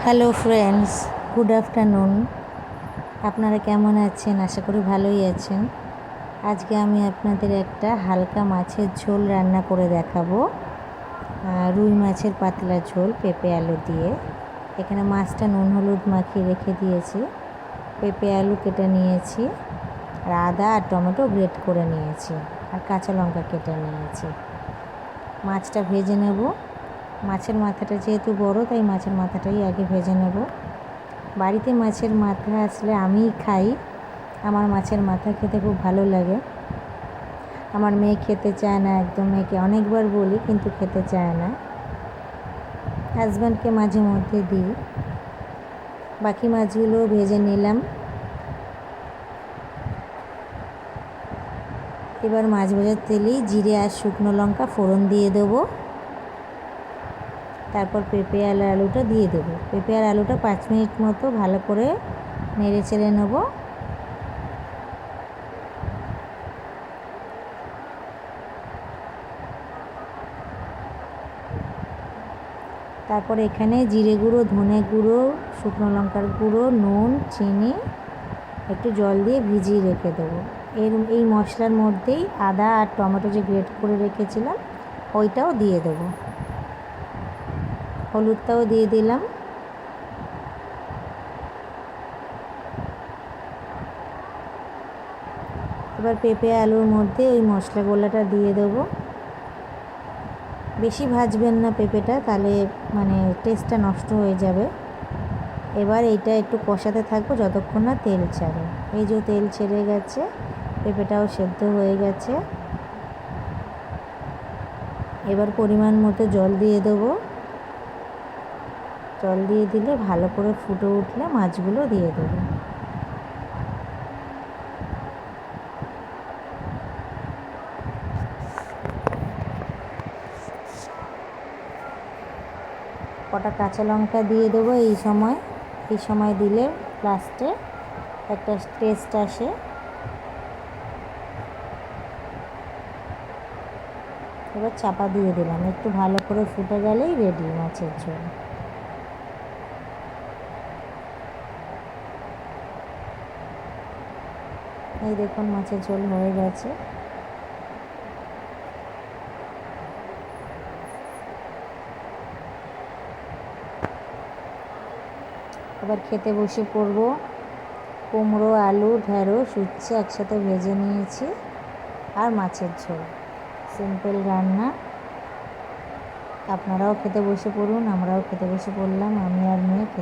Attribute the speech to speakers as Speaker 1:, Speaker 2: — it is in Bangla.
Speaker 1: Hello friends, good afternoon. আপনারা কেমন আছেন? আশা করি ভালোই আছেন। আজকে আমি আপনাদের একটা হালকা মাছের ঝোল রান্না করে দেখাবো। রুই মাছের পাতলা ঝোল পেঁপে আলু দিয়ে। এখানে মাছটা নুন হলুদ মাখিয়ে রেখে দিয়েছি, পেঁপে আলু কেটে নিয়েছি, আর আদা আর টমেটো গ্রেট করে নিয়েছি, আর কাঁচা লঙ্কা কেটে নিয়েছি। মাছটা ভেজে নেব। মাছের মাথাটা যেহেতু বড়, তাই মাছের মাথাটাই আগে ভেজে নেব। বাড়িতে মাছের মাথা আসলে আমিই খাই। আমার মাছের মাথা খেতে খুব ভালো লাগে। আমার মেয়ে খেতে চায় না একদম, মেয়েকে অনেকবার বলি কিন্তু খেতে চায় না। হাজব্যান্ডকে মাঝে মধ্যে দিই। বাকি মাছগুলো ভেজে নিলাম। এবার মাছ ভাজার তেলেই জিরে আর শুকনো লঙ্কা ফোড়ন দিয়ে দেবো। তারপর পেঁপে আর আলুটা দিয়ে দেবো। পেঁপে আর আলুটা 5 মিনিট মতো ভালো করে নেড়ে চেড়ে নেব। তারপর এখানে জিরে গুঁড়ো, ধনে গুঁড়ো, শুকনো লঙ্কার গুঁড়ো, নুন, চিনি, একটু জল দিয়ে ভিজিয়ে রেখে দেবো। এই মশলার মধ্যেই আদা আর টমেটো যে গ্রেট করে রেখেছিলাম ওইটাও দিয়ে দেবো। হলুদটাও দিয়ে দিলাম। এবার পেঁপে আলুর মধ্যে ওই মশলা গোলাটা দিয়ে দেবো। বেশি ভাজবেন না পেঁপেটা, তাহলে টেস্টটা নষ্ট হয়ে যাবে। এবার এইটা একটু কষাতে থাকবো যতক্ষণ না তেল ছাড়ে। এই যে তেল ছেড়ে গেছে, পেঁপেটাও সেদ্ধ হয়ে গেছে। এবার পরিমাণ মতো জল দিয়ে দেবো। জল দিয়ে দিলে ভালো করে ফুটে উঠলে মাছগুলো দিয়ে দেবো। কটা কাঁচা লঙ্কা দিয়ে দেবো এই সময় দিলে লাস্টে একটা টেস্ট আসে। এবার চাপা দিয়ে দিলাম, একটু ভালো করে ফুটে গেলেই রেডি মাছের ঝোল। এই দেখুন মাছের ঝোল হয়ে গেছে। এবার খেতে বসে পড়বো। কুমড়ো, আলু, ঢেঁড়স, উচ্ছে একসাথে ভেজে নিয়েছি, আর মাছের ঝোল। সিম্পল রান্না। আপনারাও খেতে বসে পড়ুন, আমরাও খেতে বসে পড়লাম, আমি আর মেয়ে।